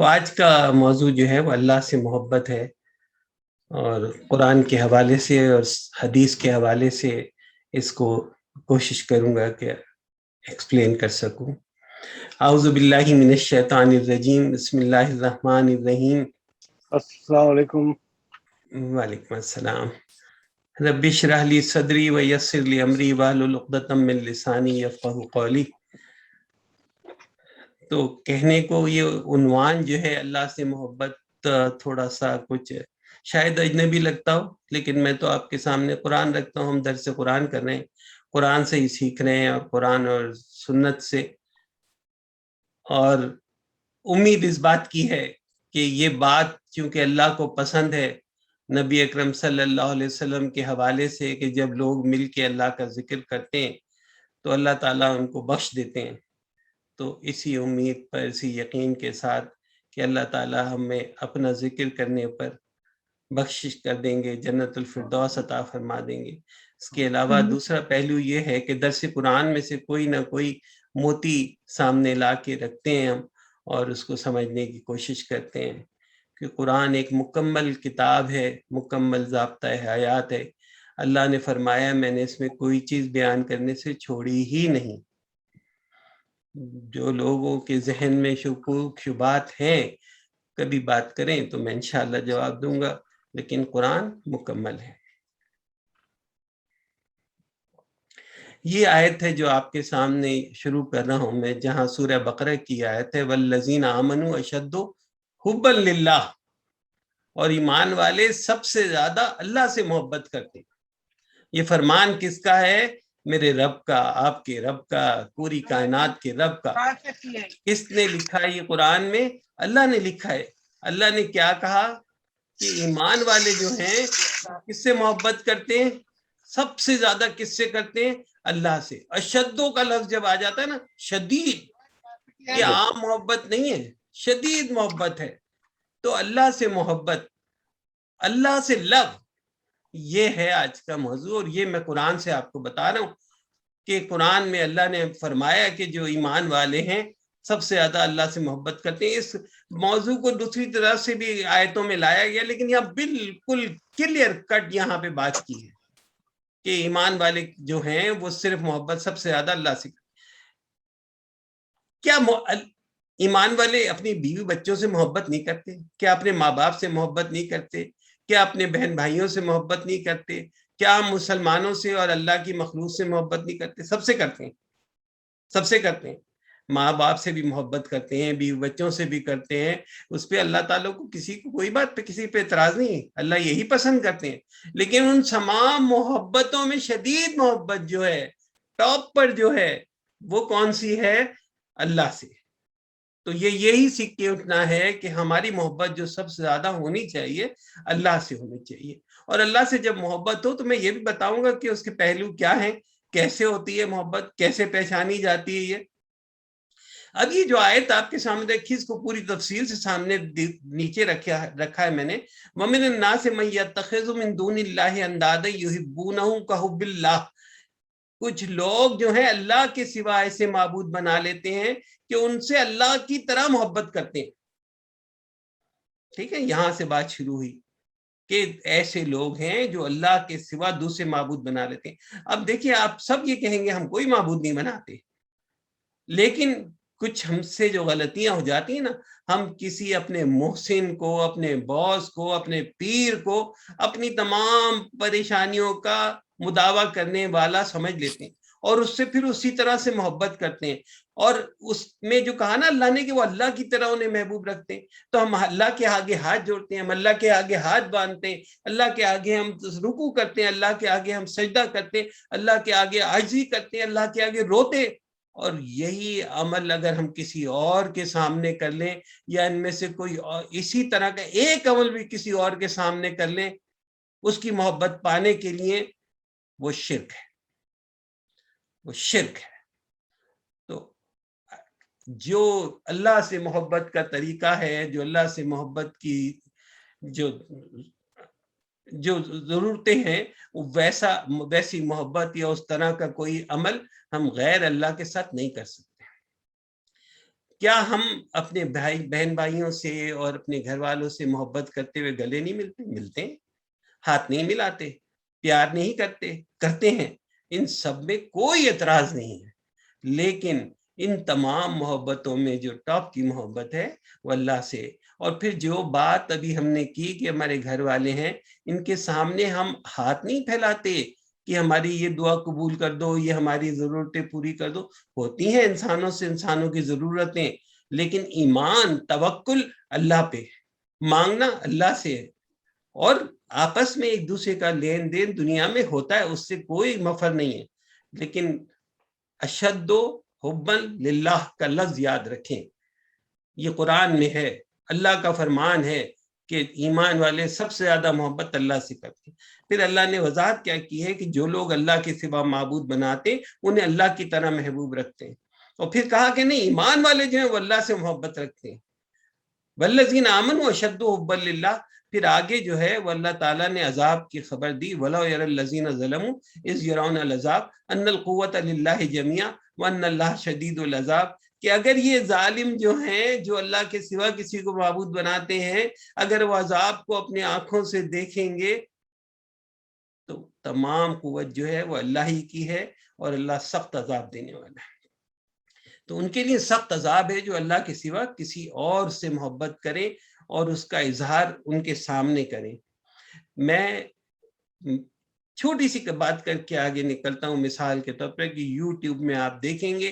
تو آج کا موضوع جو ہے وہ اللہ سے محبت ہے، اور قرآن کے حوالے سے اور حدیث کے حوالے سے اس کو کوشش کروں گا کہ ایکسپلین کر سکوں۔ اعوذ باللہ من الشیطان الرجیم، بسم اللہ الرحمن الرحیم۔ السلام علیکم۔ وعلیکم السلام۔ رب اشرح لی صدری ویسر لی امری واحلل عقدۃ من لسانی یفقہوا قولی۔ تو کہنے کو یہ عنوان جو ہے اللہ سے محبت تھوڑا سا کچھ شاید اجنبی لگتا ہو، لیکن میں تو آپ کے سامنے قرآن رکھتا ہوں، ہم درس قرآن کر رہے ہیں، قرآن سے ہی سیکھ رہے ہیں، اور قرآن اور سنت سے، اور امید اس بات کی ہے کہ یہ بات چونکہ اللہ کو پسند ہے، نبی اکرم صلی اللہ علیہ وسلم کے حوالے سے، کہ جب لوگ مل کے اللہ کا ذکر کرتے ہیں تو اللہ تعالیٰ ان کو بخش دیتے ہیں۔ تو اسی امید پر، اسی یقین کے ساتھ کہ اللہ تعالیٰ ہمیں اپنا ذکر کرنے پر بخشش کر دیں گے، جنت الفردوس عطا فرما دیں گے۔ اس کے علاوہ دوسرا پہلو یہ ہے کہ درس قرآن میں سے کوئی نہ کوئی موتی سامنے لا کے رکھتے ہیں ہم، اور اس کو سمجھنے کی کوشش کرتے ہیں کہ قرآن ایک مکمل کتاب ہے، مکمل ضابطۂ حیات ہے۔ اللہ نے فرمایا میں نے اس میں کوئی چیز بیان کرنے سے چھوڑی ہی نہیں۔ جو لوگوں کے ذہن میں شکوک شبہات ہیں کبھی بات کریں تو میں انشاءاللہ جواب دوں گا، لیکن قرآن مکمل ہے۔ یہ آیت ہے جو آپ کے سامنے شروع کر رہا ہوں میں، جہاں سورہ بقرہ کی آیت ہے والذین آمنوا اشد حبا للہ، اور ایمان والے سب سے زیادہ اللہ سے محبت کرتے ہیں۔ یہ فرمان کس کا ہے؟ میرے رب کا، آپ کے رب کا، پوری کائنات کے رب کا۔ کس نے لکھا ہے یہ قرآن میں؟ اللہ نے لکھا ہے۔ اللہ نے کیا کہا کہ ایمان والے جو ہیں کس سے محبت کرتے ہیں؟ سب سے زیادہ کس سے کرتے ہیں؟ اللہ سے۔ اشدوں کا لفظ جب آ جاتا ہے نا، شدید، یہ عام محبت نہیں ہے، شدید محبت ہے۔ تو اللہ سے محبت، اللہ سے لو، یہ ہے آج کا موضوع، اور یہ میں قرآن سے آپ کو بتا رہا ہوں کہ قرآن میں اللہ نے فرمایا کہ جو ایمان والے ہیں سب سے زیادہ اللہ سے محبت کرتے ہیں۔ اس موضوع کو دوسری طرف سے بھی آیتوں میں لایا گیا، لیکن یہاں بالکل کلیئر کٹ یہاں پہ بات کی ہے کہ ایمان والے جو ہیں وہ صرف محبت سب سے زیادہ اللہ سے کرتے ہیں۔ کیا ایمان والے اپنی بیوی بچوں سے محبت نہیں کرتے؟ کیا اپنے ماں باپ سے محبت نہیں کرتے؟ کیا اپنے بہن بھائیوں سے محبت نہیں کرتے؟ کیا ہم مسلمانوں سے اور اللہ کی مخلوق سے محبت نہیں کرتے؟ سب سے کرتے ہیں، سب سے کرتے ہیں۔ ماں باپ سے بھی محبت کرتے ہیں، بیوی بچوں سے بھی کرتے ہیں۔ اس پہ اللہ تعالیٰ کو کسی کو کوئی بات پہ کسی پہ اعتراض نہیں ہے، اللہ یہی پسند کرتے ہیں۔ لیکن ان تمام محبتوں میں شدید محبت جو ہے، ٹاپ پر جو ہے، وہ کون سی ہے؟ اللہ سے۔ تو یہی سیکھ کے اٹھنا ہے کہ ہماری محبت جو سب سے زیادہ ہونی چاہیے اللہ سے ہونی چاہیے۔ اور اللہ سے جب محبت ہو تو میں یہ بھی بتاؤں گا کہ اس کے پہلو کیا ہیں، کیسے ہوتی ہے محبت، کیسے پہچانی جاتی ہے۔ یہ اب یہ جو آیت آپ کے سامنے رکھی، اس کو پوری تفصیل سے سامنے نیچے رکھا ہے میں نے۔ وَمِنَ النَّاسِ مَن يَتَّخِذُ مِن دُونِ اللَّهِ أَندَادًا يُحِبُّونَهُمْ كَحُبِّ اللَّهِ، کچھ لوگ جو ہیں اللہ کے سوا ایسے معبود بنا لیتے ہیں کہ ان سے اللہ کی طرح محبت کرتے ہیں۔ ٹھیک ہے، یہاں سے بات شروع ہوئی کہ ایسے لوگ ہیں جو اللہ کے سوا دوسرے معبود بنا لیتے ہیں۔ اب دیکھیے، آپ سب یہ کہیں گے ہم کوئی معبود نہیں بناتے، لیکن کچھ ہم سے جو غلطیاں ہو جاتی ہیں نا، ہم کسی اپنے محسن کو، اپنے باس کو، اپنے پیر کو اپنی تمام پریشانیوں کا مداوع کرنے والا سمجھ لیتے ہیں، اور اس سے پھر اسی طرح سے محبت کرتے ہیں۔ اور اس میں جو کہا نا اللہ نے کہ وہ اللہ کی طرح انہیں محبوب رکھتے ہیں، تو ہم اللہ کے آگے ہاتھ جوڑتے ہیں، ہم اللہ کے آگے ہاتھ باندھتے ہیں، اللہ کے آگے ہم رکوع کرتے ہیں، اللہ کے آگے ہم سجدہ کرتے ہیں، اللہ کے آگے عاجزی کرتے ہیں، اللہ کے آگے روتے ہیں۔ اور یہی عمل اگر ہم کسی اور کے سامنے کر لیں، یا ان میں سے کوئی اسی طرح کا ایک عمل بھی کسی اور کے سامنے کر لیں اس کی محبت پانے کے لیے، وہ شرک ہے، وہ شرک ہے۔ تو جو اللہ سے محبت کا طریقہ ہے، جو اللہ سے محبت کی جو ضرورتیں ہیں، ویسی محبت یا اس طرح کا کوئی عمل ہم غیر اللہ کے ساتھ نہیں کر سکتے۔ کیا ہم اپنے بہن بھائیوں سے اور اپنے گھر والوں سے محبت کرتے ہوئے گلے نہیں ملتے ہیں، ہاتھ نہیں ملاتے، پیار نہیں کرتے ہیں؟ ان سب میں کوئی اعتراض نہیں ہے، لیکن ان تمام محبتوں میں جو ٹاپ کی محبت ہے وہ اللہ سے. اور پھر جو بات ابھی ہم نے کی کہ ہمارے گھر والے ہیں، ان کے سامنے ہم ہاتھ نہیں پھیلاتے کہ ہماری یہ دعا قبول کر دو، یہ ہماری ضرورتیں پوری کر دو. ہوتی ہیں انسانوں سے انسانوں کی ضرورتیں، لیکن ایمان توکل اللہ پہ، مانگنا اللہ سے ہے. اور آپس میں ایک دوسرے کا لین دین دنیا میں ہوتا ہے، اس سے کوئی مفر نہیں ہے، لیکن اشد حبا للہ کا لفظ یاد رکھیں، یہ قرآن میں ہے، اللہ کا فرمان ہے کہ ایمان والے سب سے زیادہ محبت اللہ سے کرتے ہیں. پھر اللہ نے وضاحت کیا کی ہے کہ جو لوگ اللہ کے سوا معبود بناتے انہیں اللہ کی طرح محبوب رکھتے ہیں. اور پھر کہا کہ نہیں، ایمان والے جو ہیں وہ اللہ سے محبت رکھتے ہیں. والذین آمنوا اشد حبا للہ. پھر آگے جو ہے وہ اللہ تعالیٰ نے عذاب کی خبر دی، وَلَوْ يَرَى الَّذِينَ ظَلَمُوا إِذْ يَرَوْنَ الْعَذَابَ أَنَّ الْقُوَّةَ لِلَّهِ جَمِيعًا وَأَنَّ اللَّهَ شَدِيدُ الْعَذَابِ. کہ اگر یہ ظالم جو ہیں، جو اللہ کے سوا کسی کو معبود بناتے ہیں، اگر وہ عذاب کو اپنی آنکھوں سے دیکھیں گے تو تمام قوت جو ہے وہ اللہ ہی کی ہے، اور اللہ سخت عذاب دینے والا ہے. تو ان کے لیے سخت عذاب ہے جو اللہ کے سوا کسی اور سے محبت کریں اور اس کا اظہار ان کے سامنے کریں. میں چھوٹی سی بات کر کے آگے نکلتا ہوں. مثال کے طور پر کہ یوٹیوب میں آپ دیکھیں گے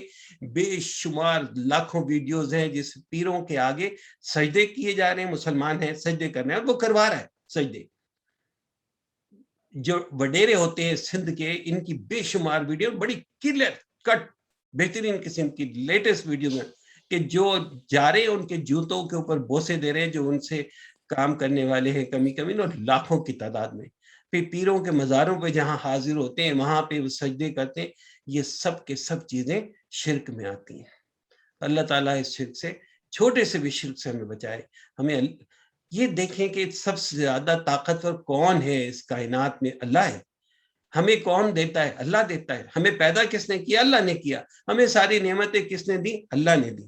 بے شمار لاکھوں ویڈیوز ہیں جس پیروں کے آگے سجدے کیے جا رہے ہیں. مسلمان ہیں، سجدے کرنے ہیں، وہ کروا رہا ہے سجدے. جو وڈیرے ہوتے ہیں سندھ کے، ان کی بے شمار ویڈیو بڑی کلیئر کٹ بہترین قسم کی لیٹسٹ ویڈیو میں کہ جو جا رہے ہیں ان کے جوتوں کے اوپر بوسے دے رہے ہیں جو ان سے کام کرنے والے ہیں کمی اور لاکھوں کی تعداد میں. پھر پیروں کے مزاروں پہ جہاں حاضر ہوتے ہیں وہاں پہ وہ سجدے کرتے ہیں. یہ سب کے سب چیزیں شرک میں آتی ہیں. اللہ تعالیٰ اس شرک سے، چھوٹے سے بھی شرک سے ہمیں بچائے. ہمیں یہ دیکھیں کہ سب سے زیادہ طاقتور کون ہے اس کائنات میں؟ اللہ ہے. ہمیں کون دیتا ہے؟ اللہ دیتا ہے. ہمیں پیدا کس نے کیا؟ اللہ نے کیا. ہمیں ساری نعمتیں کس نے دی؟ اللہ نے دی.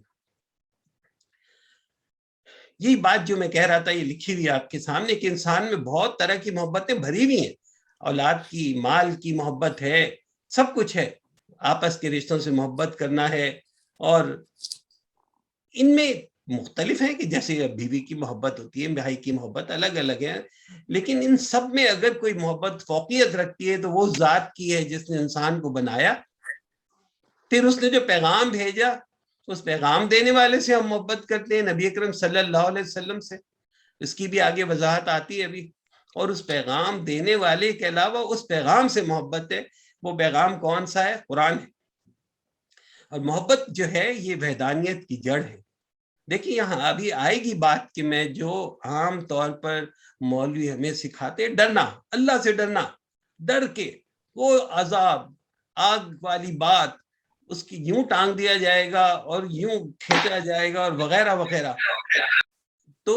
یہی بات جو میں کہہ رہا تھا یہ لکھی ہوئی آپ کے سامنے کہ انسان میں بہت طرح کی محبتیں بھری ہوئی ہیں. اولاد کی، مال کی محبت ہے، سب کچھ ہے. آپس کے رشتوں سے محبت کرنا ہے، اور ان میں مختلف ہیں کہ جیسے بیوی کی محبت ہوتی ہے، بھائی کی محبت الگ الگ ہے، لیکن ان سب میں اگر کوئی محبت فوقیت رکھتی ہے تو وہ ذات کی ہے جس نے انسان کو بنایا. پھر اس نے جو پیغام بھیجا اس پیغام دینے والے سے ہم محبت کرتے ہیں، نبی اکرم صلی اللہ علیہ وسلم سے. اس کی بھی آگے وضاحت آتی ہے ابھی. اور اس پیغام دینے والے کے علاوہ اس پیغام سے محبت ہے. وہ پیغام کون سا ہے؟ قرآن ہے. اور محبت جو ہے یہ وحدانیت کی جڑ ہے. دیکھیے یہاں ابھی آئے گی بات کہ میں جو عام طور پر مولوی ہمیں سکھاتے، ڈرنا، اللہ سے ڈرنا، ڈر کے وہ عذاب، آگ والی بات، اس کی یوں ٹانگ دیا جائے گا اور یوں کھینچا جائے گا اور وغیرہ وغیرہ. تو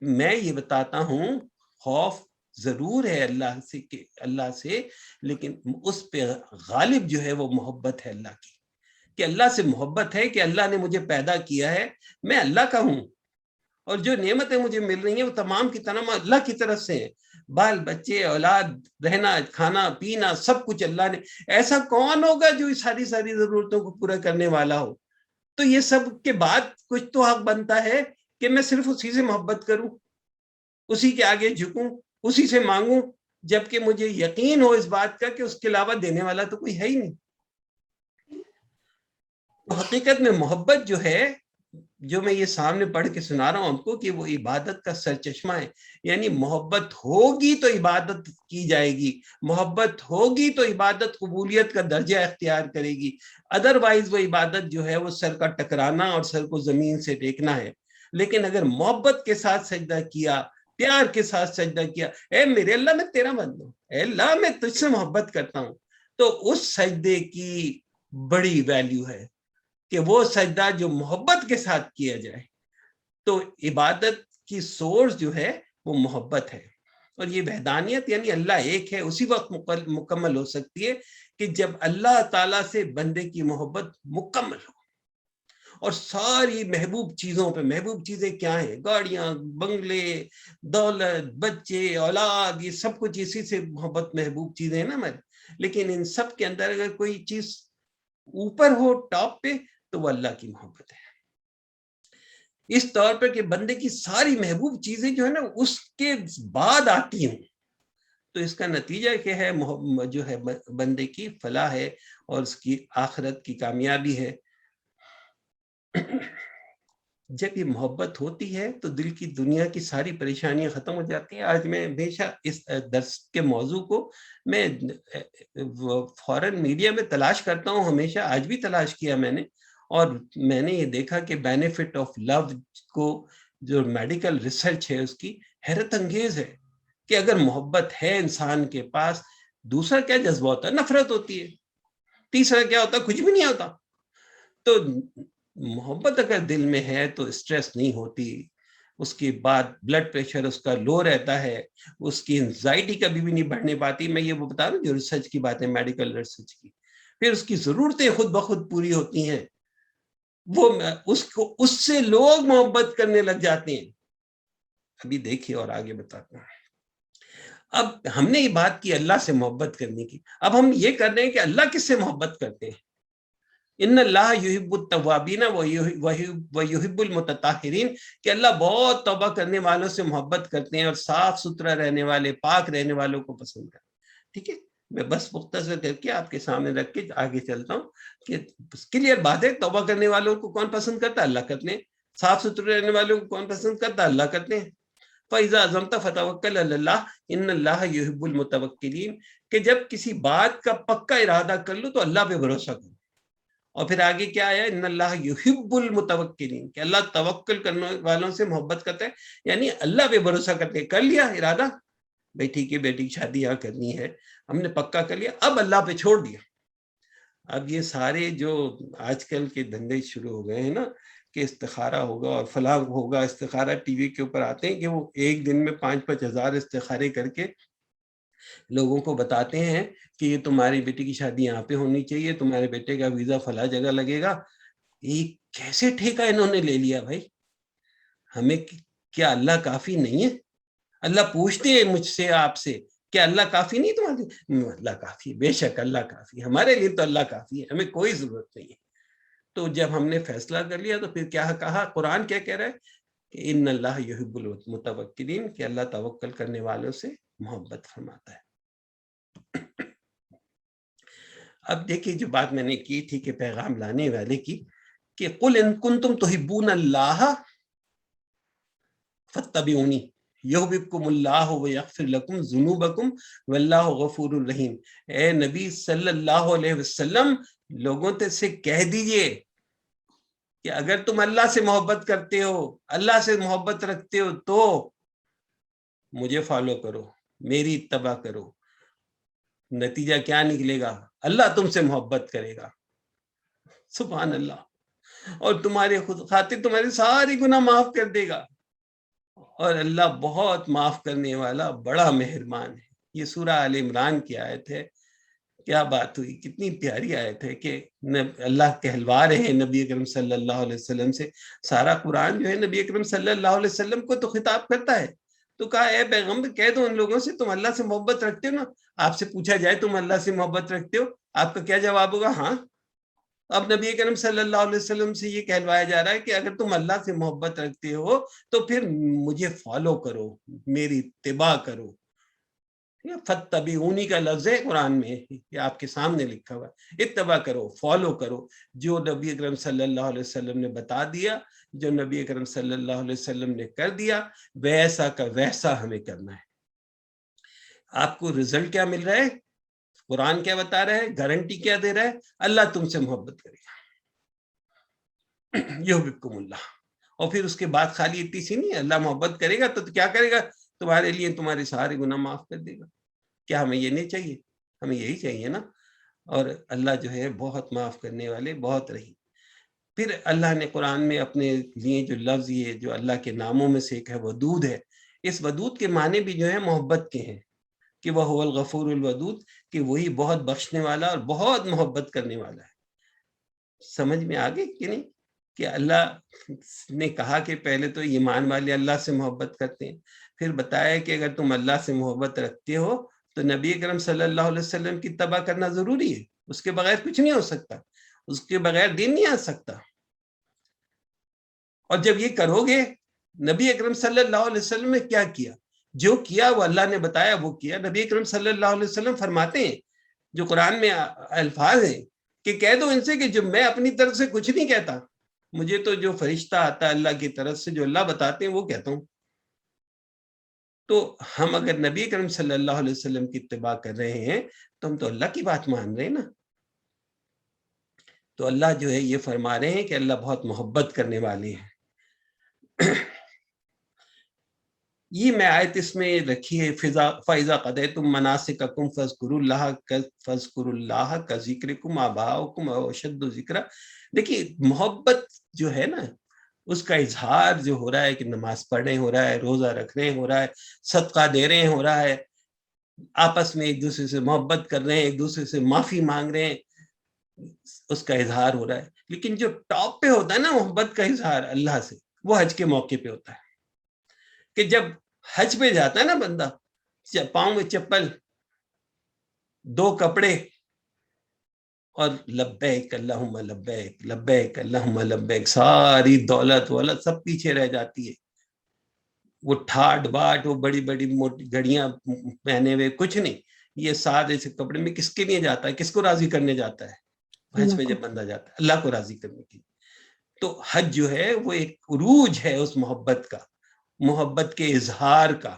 میں یہ بتاتا ہوں خوف ضرور ہے اللہ سے، لیکن اس پہ غالب جو ہے وہ محبت ہے اللہ کی. کہ اللہ سے محبت ہے کہ اللہ نے مجھے پیدا کیا ہے، میں اللہ کا ہوں، اور جو نعمتیں مجھے مل رہی ہیں وہ تمام کی تمام اللہ کی طرف سے ہیں. بال بچے، اولاد، رہنا، کھانا پینا، سب کچھ اللہ نے. ایسا کون ہوگا جو ساری ضرورتوں کو پورا کرنے والا ہو؟ تو یہ سب کے بعد کچھ تو حق بنتا ہے کہ میں صرف اسی سے محبت کروں، اسی کے آگے جھکوں، اسی سے مانگوں، جبکہ مجھے یقین ہو اس بات کا کہ اس کے علاوہ دینے والا تو کوئی ہے ہی نہیں. حقیقت میں محبت جو ہے، جو میں یہ سامنے پڑھ کے سنا رہا ہوں آپ کو، کہ وہ عبادت کا سرچشمہ ہے. یعنی محبت ہوگی تو عبادت کی جائے گی، محبت ہوگی تو عبادت قبولیت کا درجہ اختیار کرے گی. ادروائز وہ عبادت جو ہے وہ سر کا ٹکرانا اور سر کو زمین سے ٹیکنا ہے. لیکن اگر محبت کے ساتھ سجدہ کیا، پیار کے ساتھ سجدہ کیا، اے میرے اللہ میں تیرا بندہ ہوں، اے اللہ میں تجھ سے محبت کرتا ہوں، تو اس سجدے کی بڑی ویلیو ہے کہ وہ سجدہ جو محبت کے ساتھ کیا جائے. تو عبادت کی سورس جو ہے وہ محبت ہے. اور یہ وحدانیت یعنی اللہ ایک ہے اسی وقت مکمل ہو سکتی ہے کہ جب اللہ تعالیٰ سے بندے کی محبت مکمل ہو. اور ساری محبوب چیزوں پہ. محبوب چیزیں کیا ہیں؟ گاڑیاں، بنگلے، دولت، بچے، اولاد، یہ سب کچھ اسی سے محبت. محبوب چیزیں ہیں نا ہماری. لیکن ان سب کے اندر اگر کوئی چیز اوپر ہو ٹاپ پہ تو وہ اللہ کی محبت ہے. اس طور پر کہ بندے کی ساری محبوب چیزیں جو ہے نا اس کے بعد آتی ہوں، تو اس کا نتیجہ کیا ہے؟ جو ہے بندے کی فلاح ہے اور اس کی آخرت کی کامیابی ہے. جب یہ محبت ہوتی ہے تو دل کی دنیا کی ساری پریشانیاں ختم ہو جاتی ہیں. آج میں ہمیشہ اس درس کے موضوع کو میں فورن میڈیا میں تلاش کرتا ہوں، ہمیشہ آج بھی تلاش کیا میں نے، اور میں نے یہ دیکھا کہ بینیفٹ آف لو کو جو میڈیکل ریسرچ ہے اس کی حیرت انگیز ہے کہ اگر محبت ہے انسان کے پاس، دوسرا کیا جذبہ ہوتا ہے؟ نفرت ہوتی ہے. تیسرا کیا ہوتا ہے؟ کچھ بھی نہیں ہوتا. تو محبت اگر دل میں ہے تو اسٹریس نہیں ہوتی. اس کے بعد بلڈ پریشر اس کا لو رہتا ہے، اس کی انزائٹی کبھی بھی نہیں بڑھنے پاتی. میں یہ وہ بتا رہا ہوں جو ریسرچ کی باتیں، میڈیکل ریسرچ کی. پھر اس کی ضرورتیں خود بخود پوری ہوتی ہیں. وہ اس سے لوگ محبت کرنے لگ جاتے ہیں. ابھی دیکھیے اور آگے بتاتا ہوں. اب ہم نے یہ بات کی اللہ سے محبت کرنے کی، اب ہم یہ کر رہے ہیں کہ اللہ کس سے محبت کرتے ہیں؟ ان اللہ یحب التوابین ویحب المتطہرین، کہ اللہ بہت توبہ کرنے والوں سے محبت کرتے ہیں اور صاف ستھرا رہنے والے، پاک رہنے والوں کو پسند کرتے ہیں. ٹھیک ہے، میں بس مختصر کر کے آپ کے سامنے رکھ کے آگے چلتا ہوں کہ کلیئر بات ہے. توبہ کرنے والوں کو کون پسند کرتا ہے؟ اللہ کرتے ہیں. صاف ستھرے رہنے والوں کو کون پسند کرتا ہے؟ اللہ کرتے ہیں. فَإِذَا عَزَمْتَ فَتَوَكَّلْ عَلَى اللَّهِ إِنَّ اللَّهَ يُحِبُّ الْمُتَوَكِّلِينَ، کہ جب کسی بات کا پکا ارادہ کر لو تو اللہ پہ بھروسہ کرو. اور پھر آگے کیا آیا؟ ان اللہ یحب المتوکلین، کہ اللہ توکل کرنے والوں سے محبت کرتا ہے، یعنی اللہ پہ بھروسہ کرتے ہیں. کر لیا ارادہ، بھائی ٹھیک ہے بیٹی شادی یہاں کرنی ہے، ہم نے پکا کر لیا، اب اللہ پہ چھوڑ دیا. اب یہ سارے جو آج کل کے دھندے شروع ہو گئے ہیں نا کہ استخارہ ہوگا اور فلاں ہوگا، استخارہ ٹی وی کے اوپر آتے ہیں کہ وہ ایک دن میں 5-5 ہزار استخارے کر کے لوگوں کو بتاتے ہیں کہ یہ تمہاری بیٹی کی شادی یہاں پہ ہونی چاہیے، تمہارے بیٹے کا ویزا فلاں جگہ لگے گا. یہ کیسے ٹھیکہ انہوں نے لے لیا بھائی؟ ہمیں کیا اللہ کافی نہیں ہے؟ اللہ پوچھتے ہیں مجھ سے، آپ سے، کیا اللہ کافی نہیں تمہارے؟ اللہ کافی، بے شک اللہ کافی، ہمارے لیے تو اللہ کافی ہے، ہمیں کوئی ضرورت نہیں ہے. تو جب ہم نے فیصلہ کر لیا تو پھر کیا کہا؟ قرآن کیا کہہ رہا ہے کہ ان اللہ یحب المتوکلین، کہ اللہ توکل کرنے والوں سے محبت فرماتا ہے. اب دیکھیے جو بات میں نے کی تھی کہ پیغام لانے والے کی، کہ قل ان کنتم تحبون اللہ فاتبعونی یحببکم اللہ ویغفر لکم ذنوبکم واللہ غفور الرحیم. اے نبی صلی اللہ علیہ وسلم، لوگوں سے کہہ دیجئے کہ اگر تم اللہ سے محبت کرتے ہو، اللہ سے محبت رکھتے ہو، تو مجھے فالو کرو، میری اتباع کرو. نتیجہ کیا نکلے گا؟ اللہ تم سے محبت کرے گا، سبحان اللہ، اور تمہارے خاطر تمہارے سارے گناہ معاف کر دے گا. اور اللہ بہت معاف کرنے والا، بڑا مہربان ہے. یہ سورہ آل عمران کی آیت ہے. کیا بات ہوئی، کتنی پیاری آیت ہے کہ اللہ کہلوا رہے ہیں نبی اکرم صلی اللہ علیہ وسلم سے. سارا قرآن جو ہے نبی اکرم صلی اللہ علیہ وسلم کو تو خطاب کرتا ہے. تو کہا اے پیغمبر کہہ دو ان لوگوں سے تم اللہ سے محبت رکھتے ہو نا. آپ سے پوچھا جائے تم اللہ سے محبت رکھتے ہو، آپ کا کیا جواب ہوگا؟ ہاں. اب نبی کریم صلی اللہ علیہ وسلم سے یہ کہلوایا جا رہا ہے کہ اگر تم اللہ سے محبت رکھتے ہو تو پھر مجھے فالو کرو، میری اتباع کرو. فتبعونی کا لفظ ہے قرآن میں، یہ آپ کے سامنے لکھا ہوا ہے. اتباع کرو، فالو کرو، جو نبی اکرم صلی اللہ علیہ وسلم نے بتا دیا، جو نبی اکرم صلی اللہ علیہ وسلم نے کر دیا، ویسا کا ویسا ہمیں کرنا ہے. آپ کو رزلٹ کیا مل رہا ہے؟ قرآن کیا بتا رہا ہے؟ گارنٹی کیا دے رہا ہے؟ اللہ تم سے محبت کرے گا، یحببکم اللہ. اور پھر اس کے بعد خالی اتنی سی نہیں، اللہ محبت کرے گا تو کیا کرے گا؟ تمہارے لیے تمہارے سارے گناہ معاف کر دے گا. کیا ہمیں یہ نہیں چاہیے؟ ہمیں یہی چاہیے نا. اور اللہ جو ہے بہت معاف کرنے والے، بہت رحیم. پھر اللہ نے قرآن میں اپنے لیے جو لفظ، یہ جو اللہ کے ناموں میں سے ایک ہے ودود ہے. اس ودود کے معنی بھی جو ہے محبت کے ہیں، کہ وہ هو الغفور الودود، کہ وہی بہت بخشنے والا اور بہت محبت کرنے والا ہے. سمجھ میں آگے کہ نہیں؟ کہ اللہ نے کہا کہ پہلے تو ایمان والے اللہ سے محبت کرتے ہیں، پھر بتایا کہ اگر تم اللہ سے محبت رکھتے ہو تو نبی اکرم صلی اللہ علیہ وسلم کی اتباع کرنا ضروری ہے، اس کے بغیر کچھ نہیں ہو سکتا، اس کے بغیر دین نہیں آ سکتا۔ اور جب یہ کرو گے، نبی اکرم صلی اللہ علیہ وسلم نے کیا کیا؟ جو کیا وہ اللہ نے بتایا وہ کیا۔ نبی اکرم صلی اللہ علیہ وسلم فرماتے ہیں، جو قرآن میں الفاظ ہیں کہ کہہ دو ان سے کہ جو میں اپنی طرف سے کچھ نہیں کہتا، مجھے تو جو فرشتہ آتا ہے اللہ کی طرف سے، جو اللہ بتاتے ہیں وہ کہتا ہوں۔ تو ہم اگر نبی کریم صلی اللہ علیہ وسلم کی اتباع کر رہے ہیں تو ہم تو اللہ کی بات مان رہے ہیں نا۔ تو اللہ جو ہے یہ فرما رہے ہیں کہ اللہ بہت محبت کرنے والے ہیں۔ یہ میں آیت اس میں رکھی ہے، فَإِذَا قَضَيْتُم مَنَاسِكَكُمْ فَاذْكُرُوا اللَّهَ كَذِكْرِكُمْ آبَاءَكُمْ أَوْ أَشَدُّ ذِكْرًا۔ دیکھیے محبت جو ہے نا، اس کا اظہار جو ہو رہا ہے کہ نماز پڑھنے ہو رہا ہے، روزہ رکھنے ہو رہا ہے، صدقہ دے رہے ہو رہا ہے، آپس میں ایک دوسرے سے محبت کر رہے ہیں، ایک دوسرے سے معافی مانگ رہے ہیں، اس کا اظہار ہو رہا ہے۔ لیکن جو ٹاپ پہ ہوتا ہے نا محبت کا اظہار اللہ سے، وہ حج کے موقع پہ ہوتا ہے کہ جب حج پہ جاتا ہے نا بندہ، پاؤں میں چپل، 2 کپڑے، اور لبیک اللہم لبیک لبیک اللہم لبیک، ساری دولت وولت سب پیچھے رہ جاتی ہے۔ وہ ٹھاٹ باٹ، وہ بڑی بڑی موٹی گھڑیاں پہنے ہوئے کچھ نہیں، یہ سادے سے کپڑے میں کس کے لیے جاتا ہے؟ کس کو راضی کرنے جاتا ہے؟ حج پہ جب بندہ جاتا ہے اللہ کو راضی کرنے کے لیے۔ تو حج جو ہے وہ ایک عروج ہے اس محبت کا، محبت کے اظہار کا۔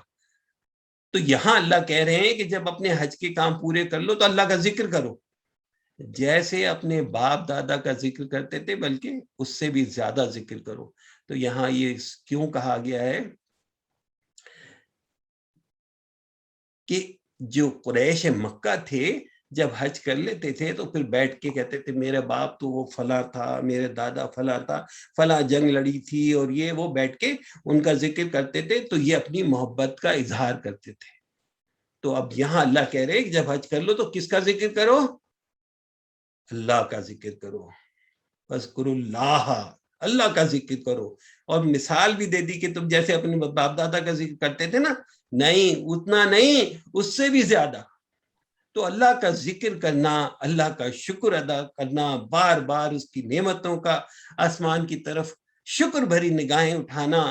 تو یہاں اللہ کہہ رہے ہیں کہ جب اپنے حج کے کام پورے کر لو تو اللہ کا ذکر کرو، جیسے اپنے باپ دادا کا ذکر کرتے تھے بلکہ اس سے بھی زیادہ ذکر کرو۔ تو یہاں یہ کیوں کہا گیا ہے کہ جو قریش مکہ تھے جب حج کر لیتے تھے تو پھر بیٹھ کے کہتے تھے میرے باپ تو وہ فلاں تھا، میرے دادا فلاں تھا، فلاں جنگ لڑی تھی، اور یہ وہ بیٹھ کے ان کا ذکر کرتے تھے، تو یہ اپنی محبت کا اظہار کرتے تھے۔ تو اب یہاں اللہ کہہ رہے کہ جب حج کر لو تو کس کا ذکر کرو؟ اللہ کا ذکر کرو۔ فَاذْكُرُوا اللَّهَ، اللہ کا ذکر کرو۔ اور مثال بھی دے دی کہ تم جیسے اپنے باپ دادا کا ذکر کرتے تھے نا، نہیں اتنا نہیں، اس سے بھی زیادہ۔ تو اللہ کا ذکر کرنا، اللہ کا شکر ادا کرنا، بار بار اس کی نعمتوں کا آسمان کی طرف شکر بھری نگاہیں اٹھانا،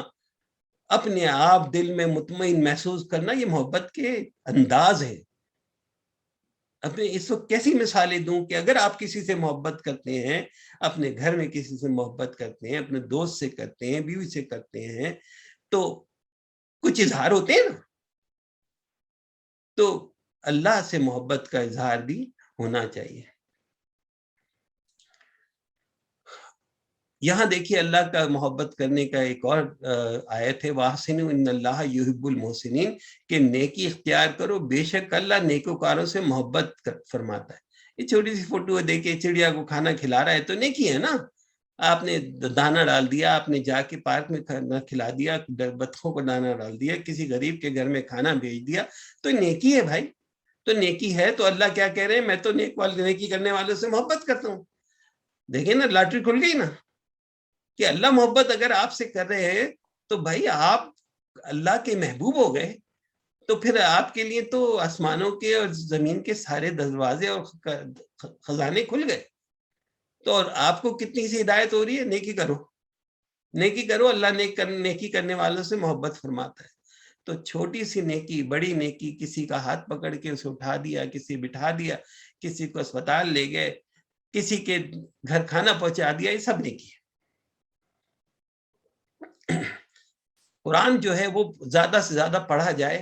اپنے آپ دل میں مطمئن محسوس کرنا، یہ محبت کے انداز ہے۔ اپنے اس وقت کیسی مثالیں دوں کہ اگر آپ کسی سے محبت کرتے ہیں، اپنے گھر میں کسی سے محبت کرتے ہیں، اپنے دوست سے کرتے ہیں، بیوی سے کرتے ہیں، تو کچھ اظہار ہوتے ہیں نا، تو اللہ سے محبت کا اظہار بھی ہونا چاہیے۔ یہاں دیکھیے اللہ کا محبت کرنے کا ایک اور آیت ہے، وَأَحْسِنُوا إِنَّ اللَّهَ يُحِبُّ الْمُحْسِنِينَ، کہ نیکی اختیار کرو، بے شک اللہ نیکوکاروں سے محبت فرماتا ہے۔ یہ چھوٹی سی فوٹو ہے، دیکھیں چڑیا کو کھانا کھلا رہا ہے تو نیکی ہے نا، آپ نے دانا ڈال دیا، آپ نے جا کے پارک میں کھانا کھلا دیا، بطخوں کو دانا ڈال دیا، کسی غریب کے گھر میں کھانا بھیج دیا، تو نیکی ہے بھائی۔ تو نیکی ہے تو اللہ کیا کہہ رہے ہیں؟ میں تو نیکی کرنے والوں سے محبت کرتا ہوں۔ دیکھیں نا، لاٹری کھل گئی نا کہ اللہ محبت اگر آپ سے کر رہے ہیں تو بھائی آپ اللہ کے محبوب ہو گئے، تو پھر آپ کے لیے تو آسمانوں کے اور زمین کے سارے دروازے اور خزانے کھل گئے۔ تو اور آپ کو کتنی سی ہدایت ہو رہی ہے؟ نیکی کرو، نیکی کرو، اللہ نیکی کرنے والوں سے محبت فرماتا ہے۔ تو چھوٹی سی نیکی، بڑی نیکی، کسی کا ہاتھ پکڑ کے اسے اٹھا دیا، کسی بٹھا دیا، کسی کو اسپتال لے گئے، کسی کے گھر کھانا پہنچا دیا، یہ سب نیکی ہے۔ قرآن جو ہے وہ زیادہ سے زیادہ پڑھا جائے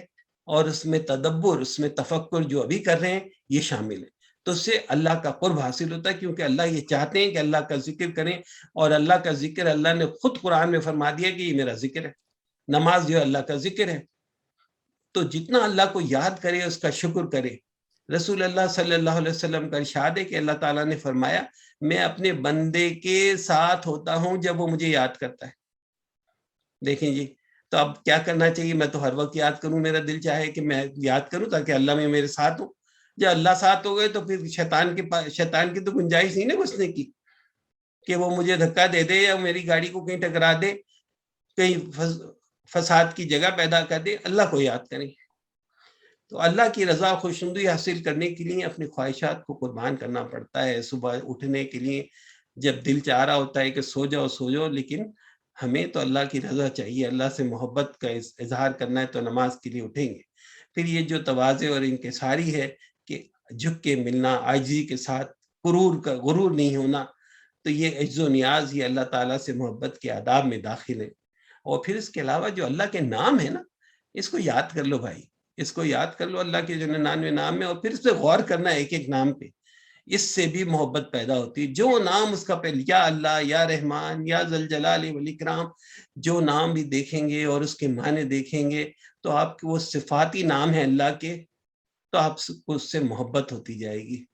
اور اس میں تدبر، اس میں تفکر جو ابھی کر رہے ہیں یہ شامل ہے، تو اس سے اللہ کا قرب حاصل ہوتا ہے، کیونکہ اللہ یہ چاہتے ہیں کہ اللہ کا ذکر کریں، اور اللہ کا ذکر اللہ نے خود قرآن میں فرما دیا کہ یہ میرا ذکر ہے۔ نماز جو ہے اللہ کا ذکر ہے، تو جتنا اللہ کو یاد کرے اس کا شکر کرے۔ رسول اللہ صلی اللہ علیہ وسلم کا ارشاد ہے کہ اللہ تعالیٰ نے فرمایا میں اپنے بندے کے ساتھ ہوتا ہوں جب وہ مجھے یاد کرتا ہے۔ دیکھیں جی، تو اب کیا کرنا چاہیے؟ میں تو ہر وقت یاد کروں، میرا دل چاہے کہ میں یاد کروں تاکہ اللہ میں میرے ساتھ ہو۔ جب اللہ ساتھ ہو گئے تو پھر شیطان کی تو گنجائش نہیں نا گھسنے کی۔ کہ وہ مجھے دھکا دے دے یا میری گاڑی کو کہیں ٹکرا دے, کہیں فساد کی جگہ پیدا کر دے, اللہ کو یاد کریں. تو اللہ کی رضا خوشنودی حاصل کرنے کے لیے اپنی خواہشات کو قربان کرنا پڑتا ہے. صبح اٹھنے کے لیے جب دل چاہ رہا ہوتا ہے کہ سو جاؤ, لیکن ہمیں تو اللہ کی رضا چاہیے, اللہ سے محبت کا اظہار کرنا ہے تو نماز کے لیے اٹھیں گے. پھر یہ جو تواضع اور انکساری ہے کہ جھک کے ملنا, عاجزی کے ساتھ, غرور نہیں ہونا, تو یہ عجز و نیاز یہ اللہ تعالیٰ سے محبت کے آداب میں داخل ہے. اور پھر اس کے علاوہ جو اللہ کے نام ہے نا, اس کو یاد کر لو بھائی, اس کو یاد کر لو, اللہ کے جو 99 نام ہے, اور پھر اس پہ غور کرنا ایک ایک نام پہ. اس سے بھی محبت پیدا ہوتی ہے. جو نام اس کا پہلے, یا اللہ, یا رحمان, یا ذوالجلال والاکرام, جو نام بھی دیکھیں گے اور اس کے معنی دیکھیں گے تو آپ کے وہ صفاتی نام ہیں اللہ کے, تو آپ کو اس سے محبت ہوتی جائے گی.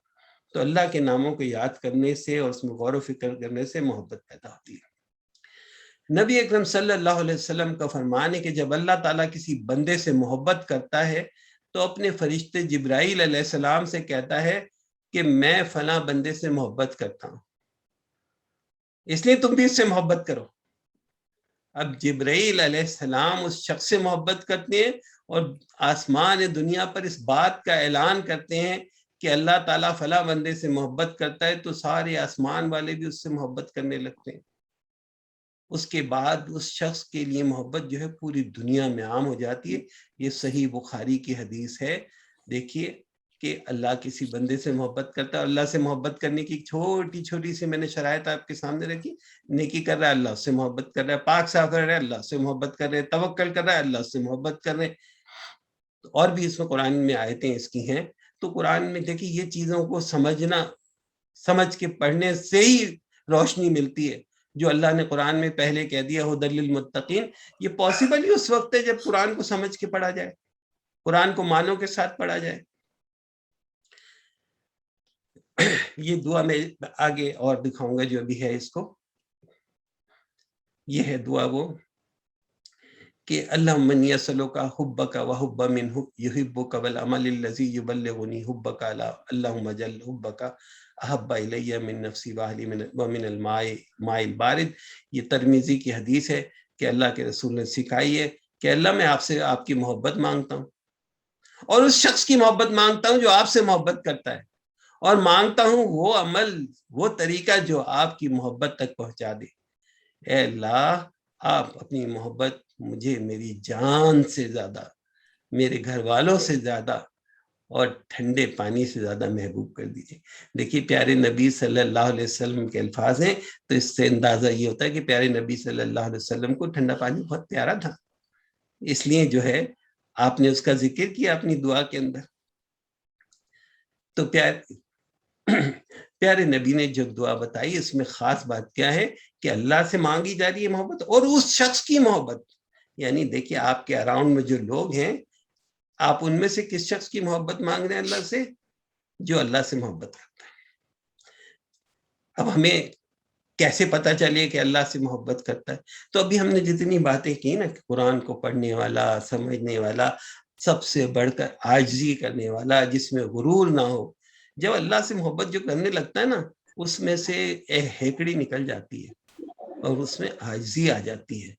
تو اللہ کے ناموں کو یاد کرنے سے اور اس میں غور و فکر کرنے سے محبت پیدا ہوتی ہے. نبی اکرم صلی اللہ علیہ وسلم کا فرمان ہے کہ جب اللہ تعالیٰ کسی بندے سے محبت کرتا ہے تو اپنے فرشتے جبرائیل علیہ السلام سے کہتا ہے کہ میں فلاں بندے سے محبت کرتا ہوں, اس لیے تم بھی اس سے محبت کرو. اب جبرائیل علیہ السلام اس شخص سے محبت کرتے ہیں اور آسمان دنیا پر اس بات کا اعلان کرتے ہیں کہ اللہ تعالیٰ فلاں بندے سے محبت کرتا ہے, تو سارے آسمان والے بھی اس سے محبت کرنے لگتے ہیں. اس کے بعد اس شخص کے لیے محبت جو ہے پوری دنیا میں عام ہو جاتی ہے. یہ صحیح بخاری کی حدیث ہے. دیکھیے کہ اللہ کسی بندے سے محبت کرتا ہے, اللہ سے محبت کرنے کی چھوٹی چھوٹی سی میں نے شرائط آپ کے سامنے رکھی. نیکی کر رہا ہے, اللہ سے محبت کر رہا ہے, پاک صاف رہ رہا ہے, اللہ سے محبت کر رہے, توکل کر رہا ہے, اللہ سے محبت کر رہے. اور بھی اس میں قرآن میں آیتیں اس کی ہیں. تو قرآن میں دیکھیے یہ چیزوں کو سمجھ کے پڑھنے سے ہی روشنی ملتی ہے. جو اللہ نے قرآن میں پہلے کہہ دیا ہدی للمتقین, یہ پاسبل ہی اس وقت ہے جب قرآن کو سمجھ کے پڑھا جائے, قرآن کو معنوں کے ساتھ پڑھا جائے. یہ دعا میں آگے اور دکھاؤں گا جو بھی ہے اس کو. یہ ہے دعا وہ کہ اللہم انی اسألک حبک وحب من یحبک والعمل الذی یبلغنی حبک علی اللہم اجعل حبک احب الی من نفسی واہلی ومن الماء البارد. یہ ترمذی کی حدیث ہے کہ اللہ کے رسول نے سکھائی ہے کہ اللہ میں آپ سے آپ کی محبت مانگتا ہوں, اور اس شخص کی محبت مانگتا ہوں جو آپ سے محبت کرتا ہے, اور مانگتا ہوں وہ عمل, وہ طریقہ جو آپ کی محبت تک پہنچا دے. اے اللہ, آپ اپنی محبت مجھے میری جان سے زیادہ, میرے گھر والوں سے زیادہ اور ٹھنڈے پانی سے زیادہ محبوب کر دیجیے. دیکھیے پیارے نبی صلی اللہ علیہ وسلم کے الفاظ ہیں, تو اس سے اندازہ یہ ہوتا ہے کہ پیارے نبی صلی اللہ علیہ وسلم کو ٹھنڈا پانی بہت پیارا تھا, اس لیے جو ہے آپ نے اس کا ذکر کیا اپنی دعا کے اندر. تو پیارے نبی نے جو دعا بتائی اس میں خاص بات کیا ہے کہ اللہ سے مانگی جا رہی ہے محبت, اور اس شخص کی محبت. یعنی دیکھیے آپ کے اراؤنڈ میں جو لوگ ہیں, آپ ان میں سے کس شخص کی محبت مانگ رہے ہیں اللہ سے, جو اللہ سے محبت کرتا ہے. اب ہمیں کیسے پتا چلے کہ اللہ سے محبت کرتا ہے؟ تو ابھی ہم نے جتنی باتیں کی نا, کہ قرآن کو پڑھنے والا, سمجھنے والا, سب سے بڑھ کر عاجزی کرنے والا, جس میں غرور نہ ہو, جب اللہ سے محبت جو کرنے لگتا ہے نا, اس میں سے ہیکڑی نکل جاتی ہے اور اس میں عاجزی آ جاتی ہے,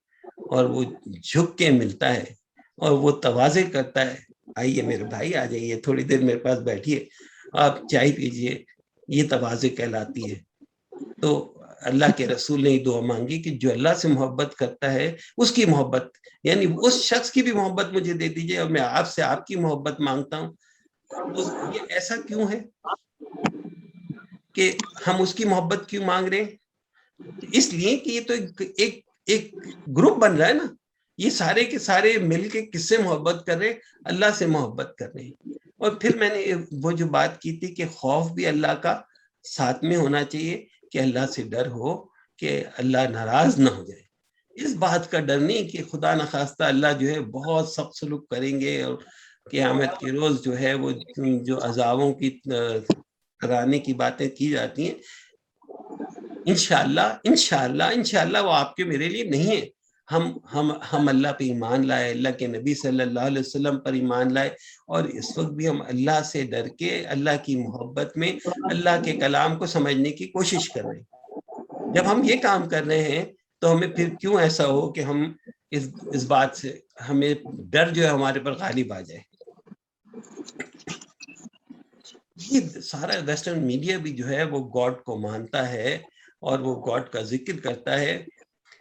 اور وہ جھک کے ملتا ہے اور وہ تواضع کرتا ہے. آئیے میرے بھائی, آ جائیے, تھوڑی دیر میرے پاس بیٹھیے, آپ چائے پیجئے, یہ تواضع کہلاتی ہے. تو اللہ کے رسول نے دعا مانگی کہ جو اللہ سے محبت کرتا ہے اس کی محبت, یعنی اس شخص کی بھی محبت مجھے دے دیجئے, اور میں آپ سے آپ کی محبت مانگتا ہوں. تو یہ ایسا کیوں ہے کہ ہم اس کی محبت کیوں مانگ رہے ہیں؟ اس لیے کہ یہ تو ایک گروپ بن رہا ہے نا, یہ سارے کے سارے مل کے کس سے محبت کر رہے, اللہ سے محبت کر رہے ہیں. اور پھر میں نے وہ جو بات کی تھی کہ خوف بھی اللہ کا ساتھ میں ہونا چاہیے, کہ اللہ سے ڈر ہو کہ اللہ ناراض نہ ہو جائے. اس بات کا ڈر نہیں کہ خدا نخواستہ اللہ جو ہے بہت سخت سلوک کریں گے اور قیامت کے روز جو ہے وہ جو عذابوں کی کرانے کی باتیں کی جاتی ہیں, انشاءاللہ وہ آپ کے میرے لیے نہیں ہے. ہم اللہ پہ ایمان لائے, اللہ کے نبی صلی اللہ علیہ وسلم پر ایمان لائے, اور اس وقت بھی ہم اللہ سے ڈر کے اللہ کی محبت میں اللہ کے کلام کو سمجھنے کی کوشش کر رہے ہیں. جب ہم یہ کام کر رہے ہیں تو ہمیں پھر کیوں ایسا ہو کہ ہم اس بات سے ہمیں ڈر جو ہے ہمارے پر غالب آ جائے. یہ سارا ویسٹرن میڈیا بھی جو ہے وہ گاڈ کو مانتا ہے اور وہ گاڈ کا ذکر کرتا ہے.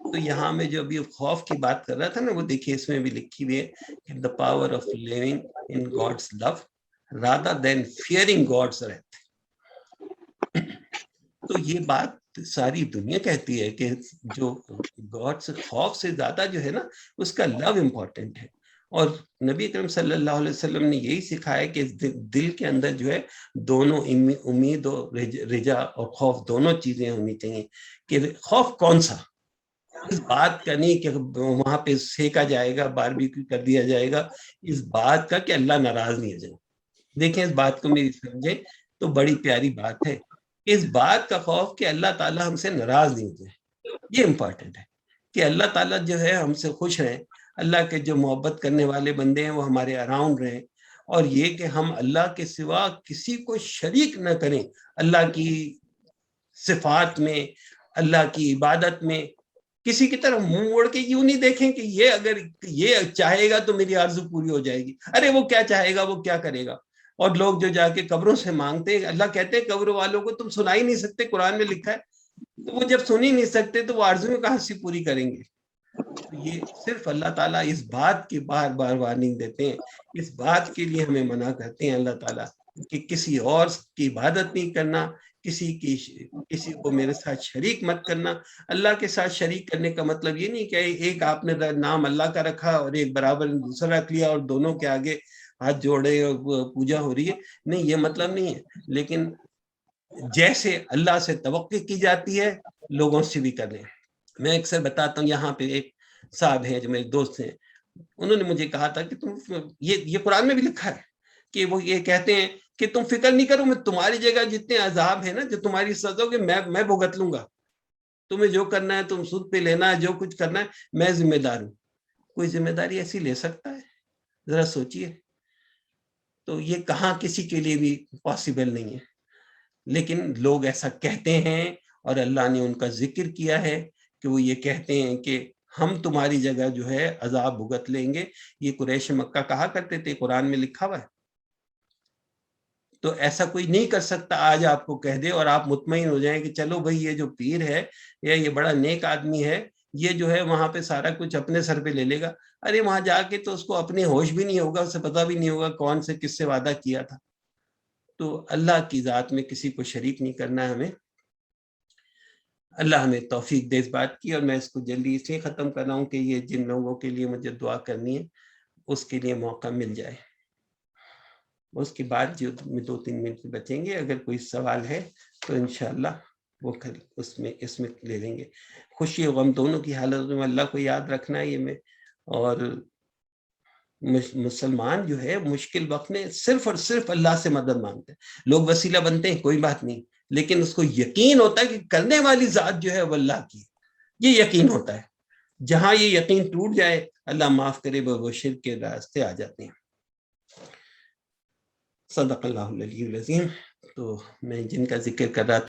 تو یہاں میں جو ابھی خوف کی بات کر رہا تھا نا، وہ دیکھیے اس میں بھی لکھی ہوئی ہے کہ the power of living in God's love rather than fearing God's wrath. تو یہ بات ساری دنیا کہتی ہے کہ جو گاڈ سے خوف سے زیادہ جو ہے نا اس کا لو امپورٹنٹ ہے. اور نبی اکرم صلی اللہ علیہ وسلم نے یہی سکھایا کہ دل کے اندر جو ہے دونوں امید اور رجا اور خوف دونوں چیزیں ہونی چاہیے. کہ خوف کون سا؟ اس بات کا نہیں کہ وہاں پہ سینکا جائے گا، باربیکیو کر دیا جائے گا، اس بات کا کہ اللہ ناراض نہیں ہو جائے. دیکھیں اس بات کو میری سمجھیں تو بڑی پیاری بات ہے. اس بات کا خوف کہ اللہ تعالیٰ ہم سے ناراض نہیں ہو جائے، یہ امپورٹنٹ ہے کہ اللہ تعالیٰ جو ہے ہم سے خوش رہیں، اللہ کے جو محبت کرنے والے بندے ہیں وہ ہمارے اراؤنڈ رہیں. اور یہ کہ ہم اللہ کے سوا کسی کو شریک نہ کریں اللہ کی صفات میں، اللہ کی عبادت میں. کسی کی طرف منہ موڑ کے یوں نہیں دیکھیں کہ یہ اگر یہ چاہے گا تو میری آرزو پوری ہو جائے گی. ارے وہ کیا چاہے گا، وہ کیا کرے گا. اور لوگ جو جا کے قبروں سے مانگتے ہیں، اللہ کہتے ہیں قبروں والوں کو تم سنا ہی نہیں سکتے، قرآن میں لکھا ہے. تو وہ جب سن ہی نہیں سکتے تو وہ آرزویں کہاں سے پوری کریں گے. یہ صرف اللہ تعالیٰ اس بات کی بار بار وارننگ دیتے ہیں، اس بات کے لیے ہمیں منع کرتے ہیں اللہ تعالیٰ کہ کسی اور کی عبادت نہیں کرنا، کسی کو میرے ساتھ شریک مت کرنا. اللہ کے ساتھ شریک کرنے کا مطلب یہ نہیں کہ ایک آپ نے نام اللہ کا رکھا اور ایک برابر دوسرا رکھ لیا اور دونوں کے آگے ہاتھ جوڑے اور پوجا ہو رہی ہے. نہیں، یہ مطلب نہیں ہے. لیکن جیسے اللہ سے توقع کی جاتی ہے لوگوں سے بھی کریں. میں اکثر بتاتا ہوں، یہاں پہ ایک صاحب ہیں جو میرے دوست ہیں، انہوں نے مجھے کہا تھا کہ تم یہ قرآن میں بھی لکھا ہے کہ وہ یہ کہتے ہیں کہ تم فکر نہیں کرو، میں تمہاری جگہ جتنے عذاب ہیں نا، جو تمہاری سزا ہوگی میں بھگت لوں گا. تمہیں جو کرنا ہے تم سود پہ لینا ہے، جو کچھ کرنا ہے میں ذمہ دار ہوں. کوئی ذمہ داری ایسی لے سکتا ہے؟ ذرا سوچئے. تو یہ کہاں کسی کے لیے بھی پاسبل نہیں ہے. لیکن لوگ ایسا کہتے ہیں اور اللہ نے ان کا ذکر کیا ہے کہ وہ یہ کہتے ہیں کہ ہم تمہاری جگہ جو ہے عذاب بھگت لیں گے. یہ قریش مکہ کہا کرتے تھے، قرآن میں لکھا ہوا ہے. تو ایسا کوئی نہیں کر سکتا آج آپ کو کہہ دے اور آپ مطمئن ہو جائیں کہ چلو بھائی یہ جو پیر ہے یا یہ بڑا نیک آدمی ہے، یہ جو ہے وہاں پہ سارا کچھ اپنے سر پہ لے لے گا. ارے وہاں جا کے تو اس کو اپنے ہوش بھی نہیں ہوگا، اسے پتہ بھی نہیں ہوگا کون سے کس سے وعدہ کیا تھا. تو اللہ کی ذات میں کسی کو شریک نہیں کرنا ہے ہمیں. اللہ ہمیں توفیق دے اس بات کی. اور میں اس کو جلدی اس لیے ختم کر رہا ہوں کہ یہ جن لوگوں کے لیے مجھے دعا کرنی ہے اس کے لیے موقع مل جائے. اس کے بعد جو 2-3 منٹ بچیں گے، اگر کوئی سوال ہے تو انشاءاللہ وہ اس میں لے لیں گے. خوشی و غم دونوں کی حالت میں اللہ کو یاد رکھنا ہے. یہ میں اور مسلمان جو ہے مشکل وقت میں صرف اور صرف اللہ سے مدد مانگتے ہیں. لوگ وسیلہ بنتے ہیں، کوئی بات نہیں، لیکن اس کو یقین ہوتا ہے کہ کرنے والی ذات جو ہے وہ اللہ کی، یہ یقین ہوتا ہے. جہاں یہ یقین ٹوٹ جائے، اللہ معاف کرے، وہ شرک کے راستے آ جاتے ہیں. صدق اللہ العلی العظیم. تو میں جن کا ذکر کر رہا تھا